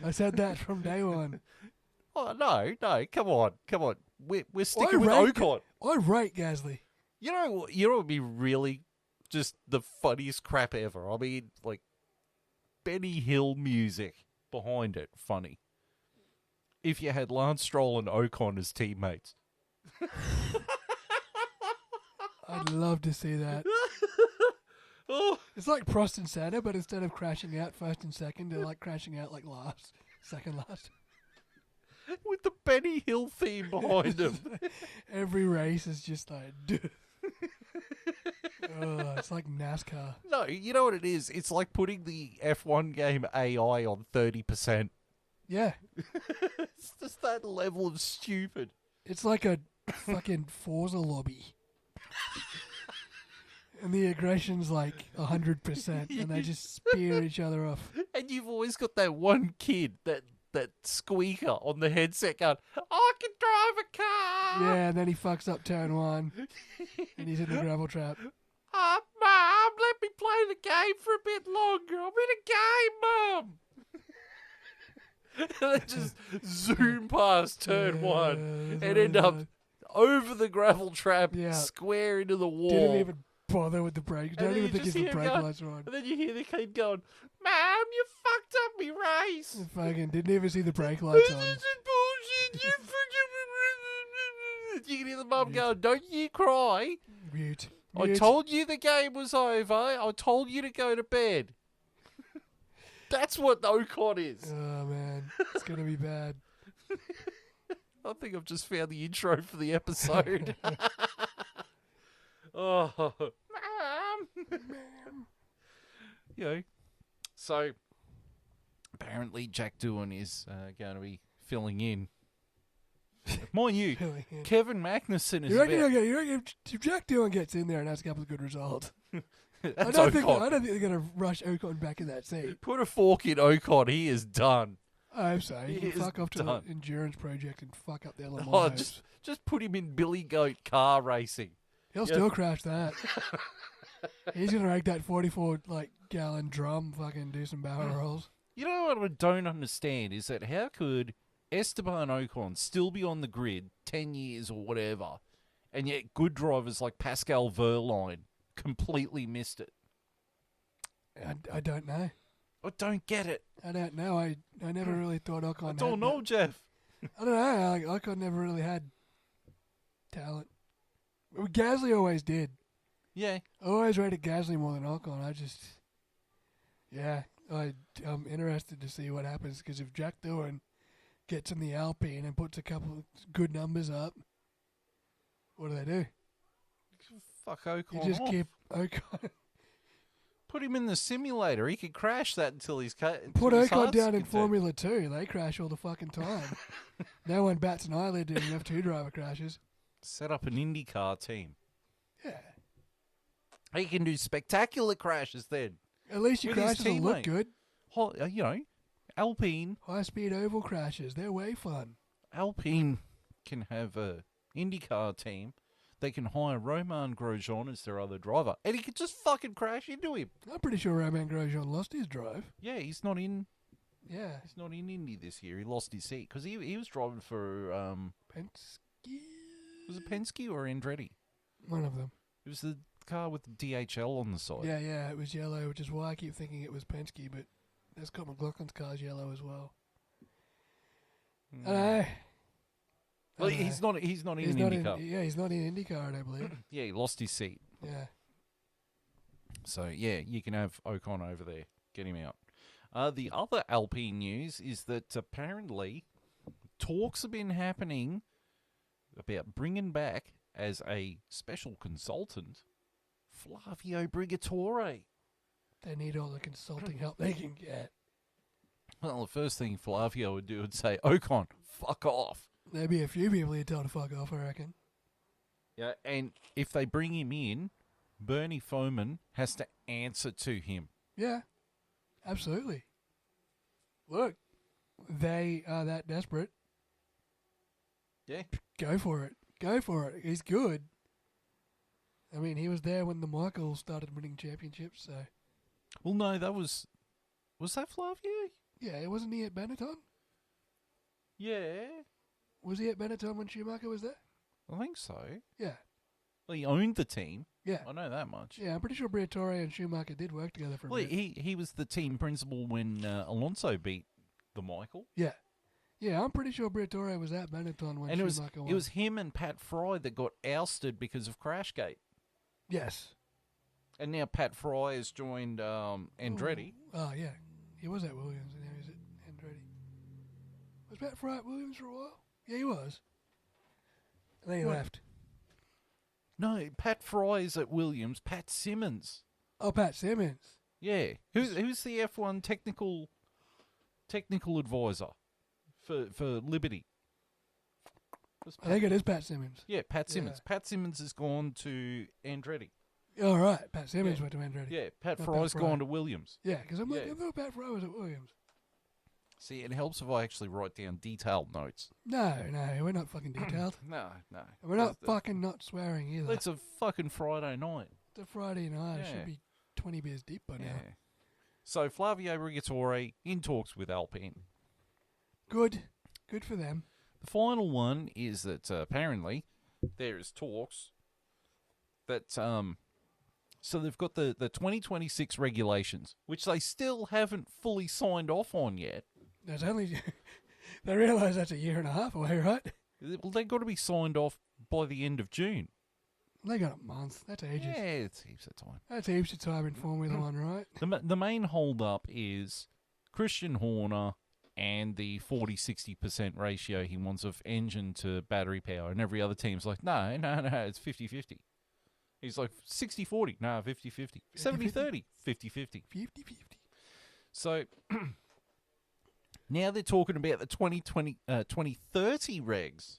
I said that from day one. Oh, no, come on. We're sticking I with rate Ocon. I rate Gasly. You know what would be really just the funniest crap ever? I mean, like, Benny Hill music behind it, funny. If you had Lance Stroll and Ocon as teammates. I'd love to see that. Oh, It's like Prost and Senna, but instead of crashing out first and second, they're like crashing out like last, second last. with the Benny Hill theme behind him. Every race is just like, it's like NASCAR. No, you know what it is? It's like putting the F1 game AI on 30%. Yeah, It's just that level of stupid. it's like a fucking Forza lobby. And the aggression's like 100%, and they just spear each other off. And you've always got that one kid, that squeaker on the headset going, I can drive a car! Yeah, and then he fucks up turn one, and he's in the gravel trap. Mom, let me play the game for a bit longer. I'm in a game, Mum! And they just zoom past turn one and end up over the gravel trap, Yeah. square into the wall. Didn't even bother with the brakes. And Don't then even you think just his hear him brake go- lights are on. And then you hear the kid going, Mom, you fucked up me race. Fucking didn't even see the brake lights This on. is bullshit. You You can hear the mum going, don't you cry. Mute. I told you the game was over. I told you to go to bed. That's what Ocon is. Oh, man. It's going to be bad. I think I've just found the intro for the episode. Oh, Mum. You know, so apparently Jack Doohan is going to be filling in. Mind you, Kevin Magnussen is You reckon about... if Jack Doohan gets in there and has a couple of good results, I That's don't think Ocon. they're going to rush Ocon back in that seat. Put a fork in Ocon. He is done. I hope so. You He can is fuck off to done. the endurance project and fuck up their Le Mans Oh, hopes. just put him in Billy Goat car racing. He'll still crash that. He's going to make that 44 gallon drum fucking do some barrel rolls. You know what I don't understand is that how could Esteban Ocon still be on the grid 10 years or whatever, and yet good drivers like Pascal Wehrlein completely missed it? I don't know. I don't get it. I don't know. I never really thought Ocon I don't know, Jeff. I don't know. Ocon never really had talent. Gasly always did. Yeah. I always rated Gasly more than Ocon. I'm interested to see what happens because if Jack Doohan gets in the Alpine and puts a couple of good numbers up, what do? Fuck Ocon You just off. keep Ocon. Put him in the simulator. He could crash that until he's Put his Ocon heart's down in content. Formula 2. They crash all the fucking time. No one bats an eyelid doing F2 driver crashes. Set up an IndyCar team. Yeah. He can do spectacular crashes then. At least your With his crashes will look teammate. good. You know, Alpine High-speed oval crashes. They're way fun. can have a IndyCar team. They can hire Romain Grosjean as their other driver, and he could just fucking crash into him. I'm pretty sure Romain Grosjean lost his drive. Yeah, he's not in Yeah. Indy this year. He lost his seat because he was driving for Penske? was it Penske or Andretti? One of them. It was the car with the DHL on the side. Yeah, it was yellow, which is why I keep thinking it was Penske, but Scott McLaughlin's car's yellow as well. I know. Well, I know. he's not in He's not IndyCar. he's not in IndyCar, I don't believe. Yeah, he lost his seat. Yeah. So, yeah, you can have Ocon over there. Get him out. The other Alpine news is that apparently talks have been happening about bringing back as a special consultant Flavio Brigatore. They need all the consulting help they can get. Well, the first thing Flavio would do would say, Ocon, fuck off. There'd be a few people he'd tell to fuck off, I reckon. Yeah, and if they bring him in, Bernie Foreman has to answer to him. Yeah, absolutely. Look, they are that desperate. Yeah. Go for it. Go for it. He's good. I mean, he was there when the Michael started winning championships, so... Well, no, that was that Flavio? Yeah, wasn't he at Benetton? Yeah, Was he at Benetton when Schumacher was there? I think so. Yeah. Well, he owned the team. Yeah. I know that much. Yeah, I'm pretty sure Briatore and Schumacher did work together for a Well, bit. he was the team principal when Alonso beat the Michael. Yeah. Yeah, I'm pretty sure Briatore was at Benetton when And Schumacher won. it was him and Pat Fry that got ousted because of Crashgate. Yes. And now Pat Fry has joined Andretti. Oh, yeah. He was at Williams and now he's at Andretti. Was Pat Fry at Williams for a while? Yeah, he was. And then he left. No, Pat Fry is at Williams. Pat Simmons. Oh, Pat Simmons. Yeah. Who's the F1 technical advisor for Liberty? I think it is Pat Simmons. Yeah, Pat Simmons. Yeah. Pat Simmons has gone to Andretti. All right. Pat Simmons went to Andretti. Yeah, Pat Not Fry's Pat Fry. gone to Williams. Yeah, because I'm like, Yeah. I thought Pat Fry was at Williams. See, it helps if I actually write down detailed notes. No, we're not fucking detailed. No. And we're not fucking not swearing either. It's a fucking Friday night. It's a Friday night. It Yeah. should be 20 beers deep by now. Yeah. So Flavio Brigatore in talks with Alpine. Good. Good for them. The final one is that apparently there is talks that so they've got the 2026 regulations, which they still haven't fully signed off on yet. There's only... they realise that's a year and a half away, right? Well, they've got to be signed off by the end of June. They got a month. That's ages. Yeah, it's heaps of time. That's heaps of time in Formula One, right? The main hold-up is Christian Horner and the 40-60% ratio he wants of engine to battery power. And every other team's like, no, it's 50-50. He's like, 60-40, no, 50-50. 70-30, 50-50. 50-50. So now they're talking about the 2030 regs,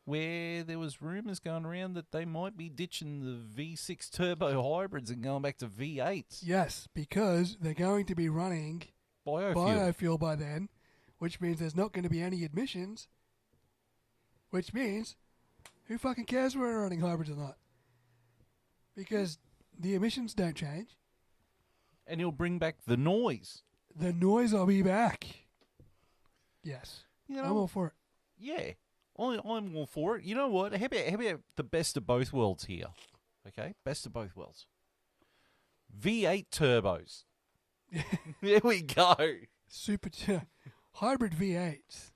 where there was rumours going around that they might be ditching the V6 turbo hybrids and going back to V8s. Yes, because they're going to be running biofuel by then, which means there's not going to be any emissions, which means who fucking cares whether we're running hybrids or not? Because the emissions don't change. And he'll bring back the noise. The noise will be back. Yes. You know, I'm all for it. Yeah, I'm all for it. You know what? How about the best of both worlds here? Okay, best of both worlds. V8 turbos. There we go. Hybrid V8s.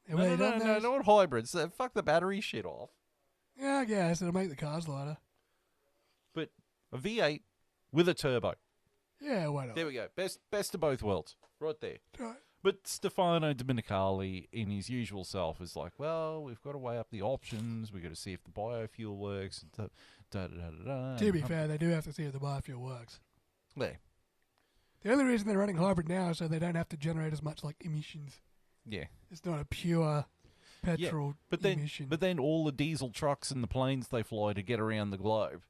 No, not hybrids. Fuck the battery shit off. Yeah, I guess it'll make the cars lighter. But a V8 with a turbo. Yeah, why not? There we go. Best of both worlds. Right there. Right. But Stefano Domenicali, in his usual self, is like, well, we've got to weigh up the options. We've got to see if the biofuel works. To be fair, they do have to see if the biofuel works. There. The only reason they're running hybrid now is so they don't have to generate as much like emissions. Yeah. It's not a pure petrol emission. But then all the diesel trucks and the planes they fly to get around the globe.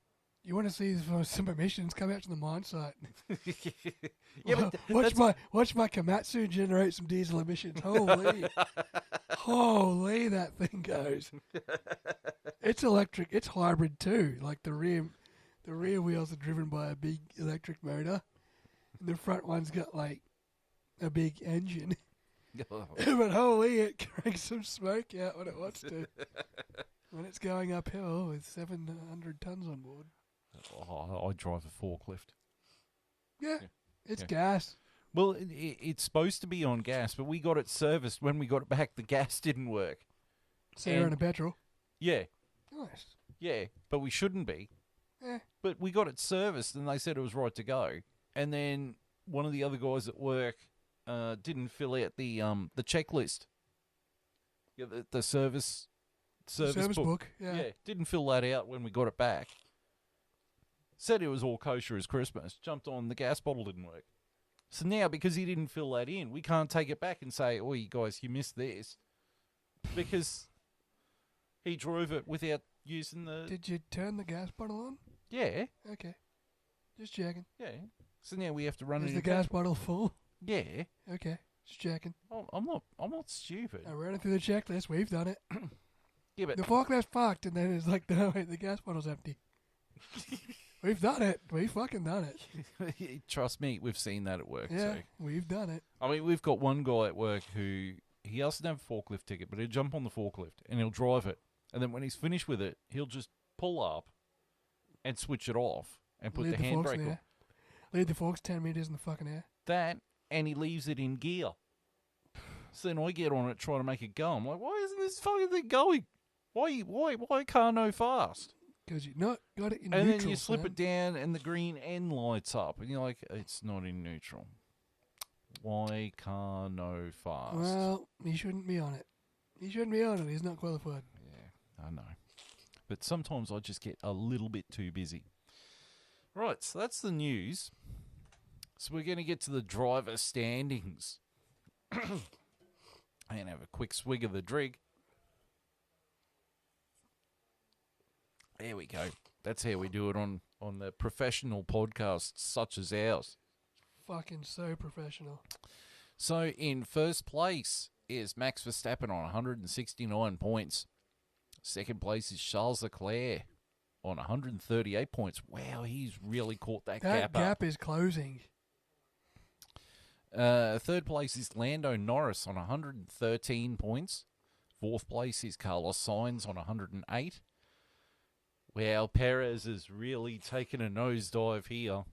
You want to see some emissions come out to the mine site? Yeah, but watch my Komatsu generate some diesel emissions. Holy, holy, that thing goes. It's electric. It's hybrid too. Like the rear wheels are driven by a big electric motor, and the front one's got like a big engine. But holy, it cranks some smoke out when it wants to. When it's going uphill with 700 tons on board. Oh, I drive a forklift. Yeah, it's gas. Well, it's supposed to be on gas, but we got it serviced. When we got it back, the gas didn't work. So you're on a petrol? Yeah. Nice. Yeah, but we shouldn't be. Yeah. But we got it serviced, and they said it was right to go. And then one of the other guys at work didn't fill out the checklist. Yeah, the service book. Yeah. Didn't fill that out when we got it back. Said it was all kosher as Christmas. Jumped on, the gas bottle didn't work. So now, because he didn't fill that in, we can't take it back and say, oh, you guys, you missed this. Because he drove it without using the... Did you turn the gas bottle on? Yeah. Okay. Just checking. Yeah. So now we have to run it. Is the gas bottle full? Yeah. Okay. Just checking. Oh, I'm not stupid. I ran it through the checklist. We've done it. Yeah, but... The forklift's fucked, and then it's like, no, wait, the gas bottle's empty. We've done it. We've fucking done it. Trust me, we've seen that at work. Yeah, so. we've done it. I mean, we've got one guy at work who, he doesn't have a forklift ticket, but he'll jump on the forklift and he'll drive it. And then when he's finished with it, he'll just pull up and switch it off and put the handbrake on. Leave the forks 10 meters in the fucking air. That, and he leaves it in gear. So then I get on it trying to make it go. I'm like, why isn't this fucking thing going? Why can't no fast? Because you've not got it in neutral. And then you slip it down and the green end lights up. And you're like, it's not in neutral. Why can't no fast? Well, he shouldn't be on it. He shouldn't be on it. He's not qualified. Yeah, I know. But sometimes I just get a little bit too busy. Right, so that's the news. So we're going to get to the driver standings. And have a quick swig of the drink. There we go. That's how we do it on the professional podcasts such as ours. Fucking so professional. So in first place is Max Verstappen on 169 points. Second place is Charles Leclerc on 138 points. Wow, he's really caught that gap up. That gap is closing. Third place is Lando Norris on 113 points. Fourth place is Carlos Sainz on 108. Well, Perez has really taken a nosedive here.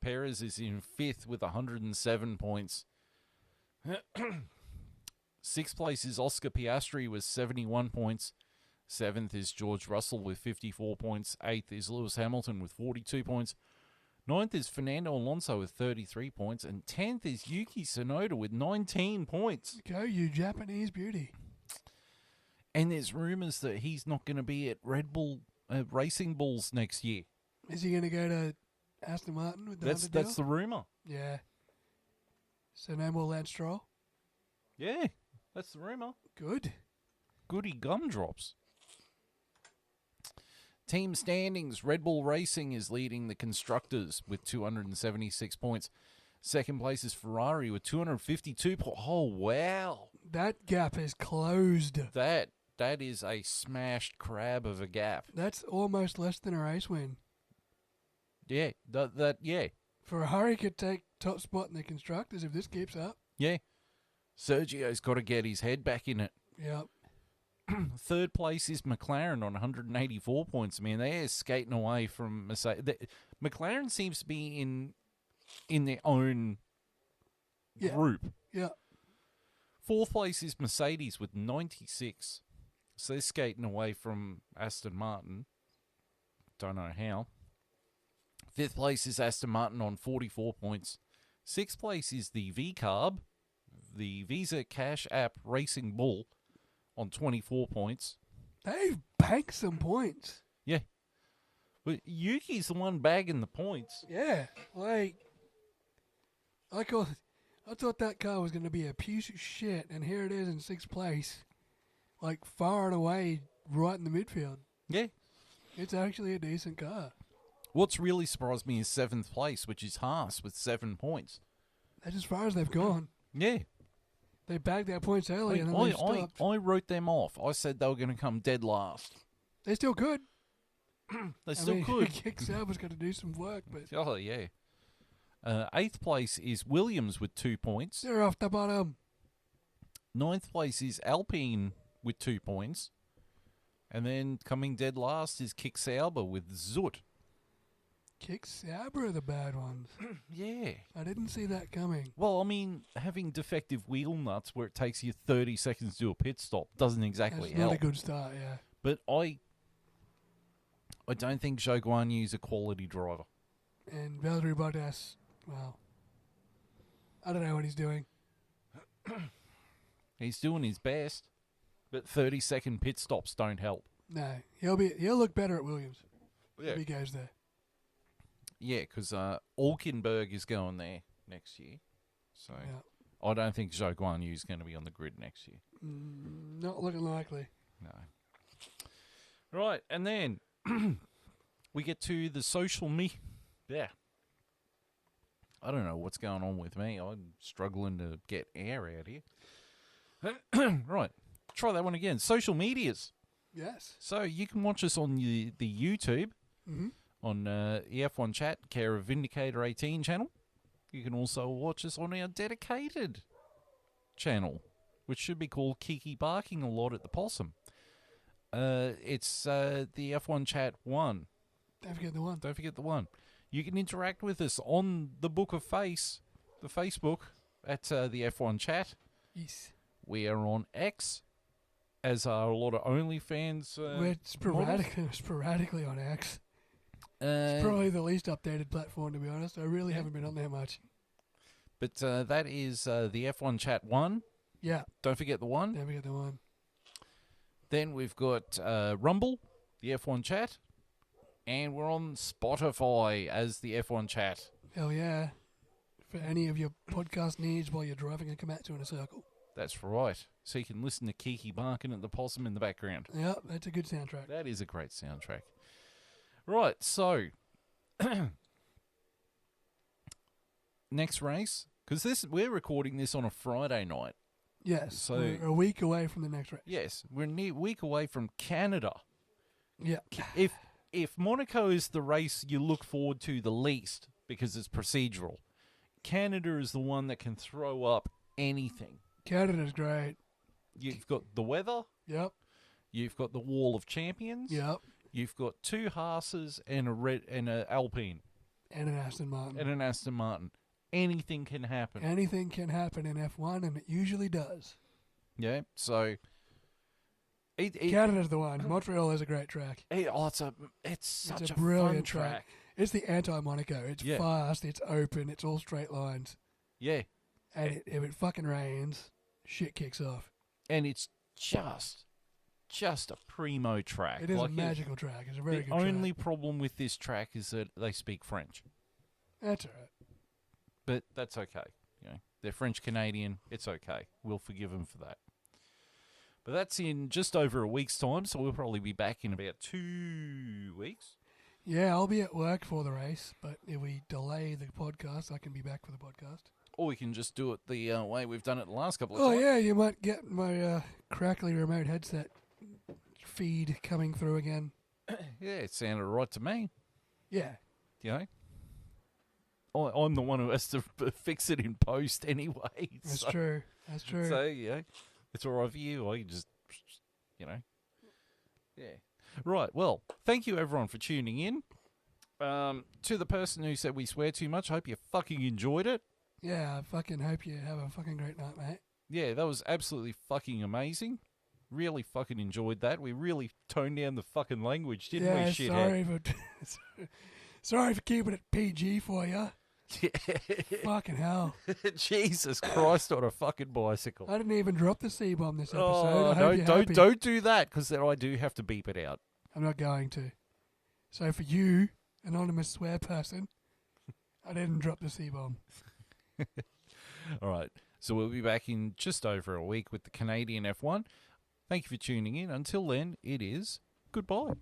Perez is in fifth with 107 points. Sixth place is Oscar Piastri with 71 points. Seventh is George Russell with 54 points. Eighth is Lewis Hamilton with 42 points. Ninth is Fernando Alonso with 33 points. And 10th is Yuki Tsunoda with 19 points. Go, you Japanese beauty. And there's rumours that he's not going to be at Red Bull Racing Bulls next year. Is he going to go to Aston Martin with the That's the rumour. Yeah. So no more Lance Stroll? Yeah, that's the rumour. Good. Goody gumdrops. Team standings, Red Bull Racing is leading the constructors with 276 points. Second place is Ferrari with 252 points. Oh, wow. That gap is closed. That is a smashed crab of a gap. That's almost less than a race win. Yeah, yeah. Ferrari could take top spot in the constructors if this keeps up. Yeah. Sergio's got to get his head back in it. Yep. Third place is McLaren on 184 points. Man, they're skating away from Mercedes. McLaren seems to be in their own group. Yeah. Fourth place is Mercedes with 96. So they're skating away from Aston Martin. Don't know how. Fifth place is Aston Martin on 44 points. Sixth place is the VCarb, the Visa Cash App Racing Bull, on 24 points. They've banked some points. Yeah. But Yuki's the one bagging the points. Yeah. I thought that car was going to be a piece of shit, and here it is in sixth place. Far and away, right in the midfield. Yeah. It's actually a decent car. What's really surprised me is seventh place, which is Haas with 7 points. That's as far as they've gone. Yeah. They bagged their points early and then they stopped. I wrote them off. I said they were going to come dead last. They're still good. They're still good. Kick Sauber's got to do some work, but Oh, yeah. Eighth place is Williams with 2 points. they're off the bottom. Ninth place is Alpine with 2 points. And then coming dead last is Kick Sauber with Zut. Kick Sauber are the bad ones. Yeah. I didn't see that coming. Well, I mean, having defective wheel nuts where it takes you 30 seconds to do a pit stop doesn't exactly That's help. not a good start, yeah. But I don't think Zhou Guanyu's a quality driver. And Valtteri Bottas, well, I don't know what he's doing. He's doing his best, but 30-second pit stops don't help. No, he'll look better at Williams Yeah. if he goes there. Yeah, because Alkenberg is going there next year. So Yeah. I don't think Zhou Guanyu is going to be on the grid next year. Not looking likely. No. Right, and then we get to the social media. Yeah. I don't know what's going on with me. I'm struggling to get air out here. Right. Try that one again. Social medias. Yes. So you can watch us on the YouTube. Mm-hmm. On the F1 Chat, care of Vindicator 18 channel. You can also watch us on our dedicated channel, which should be called Kiki Barking a Lot at the Possum. It's the F1 Chat 1. Don't forget the one. Don't forget the one. You can interact with us on the Book of Face, the Facebook, at the F1 Chat. Yes. We are on X, as are a lot of OnlyFans. We're sporadically on X. It's probably the least updated platform, to be honest. I really haven't been on there much. But that is the F1 Chat 1. Yeah. Don't forget the one. Don't forget the one. Then we've got Rumble, the F1 Chat. And we're on Spotify as the F1 Chat. Hell yeah. For any of your podcast needs while you're driving a Komatsu in a circle. That's right. So you can listen to Kiki barking at the possum in the background. Yeah, that's a good soundtrack. That is a great soundtrack. Right, so next race, because we're recording this on a Friday night. Yes, so we're a week away from the next race. Yes, we're a week away from Canada. Yeah. If Monaco is the race you look forward to the least because it's procedural, Canada is the one that can throw up anything. Canada's great. You've got the weather. Yep. You've got the Wall of Champions. Yep. You've got 2 Haas's and a Alpine. And an Aston Martin. Anything can happen. Anything can happen in F1, and it usually does. Yeah, so... Canada's the one. Montreal is a great track. It's such a brilliant fun track. It's the anti-Monaco. It's fast, it's open, it's all straight lines. Yeah. And if it fucking rains, shit kicks off. And it's just a primo track. It is a magical track. It's a very good track. The only problem with this track is that they speak French. That's all right. But that's okay. They're French-Canadian. It's okay. We'll forgive them for that. But that's in just over a week's time, so we'll probably be back in about 2 weeks. Yeah, I'll be at work for the race, but if we delay the podcast, I can be back for the podcast. Or we can just do it the way we've done it the last couple of Oh, times. yeah, you might get my crackly remote headset feed coming through again. Yeah, it sounded right to me. Yeah. You know? I'm the one who has to fix it in post anyway. That's true. That's true. So, yeah, it's all right for you. I just, you know. Yeah. Right, well, thank you everyone for tuning in. To the person who said we swear too much, I hope you fucking enjoyed it. Yeah, I fucking hope you have a fucking great night, mate. Yeah, that was absolutely fucking amazing. Really fucking enjoyed that. We really toned down the fucking language, didn't we, shithead? Sorry for keeping it PG for you. Fucking hell. Jesus Christ on a fucking bicycle. I didn't even drop the C-bomb this episode. Oh, I hope you're happy. don't do that, because then I do have to beep it out. I'm not going to. So for you, anonymous swear person, I didn't drop the C-bomb. All right, so we'll be back in just over a week with the Canadian F1. Thank you for tuning in. Until then, it is goodbye.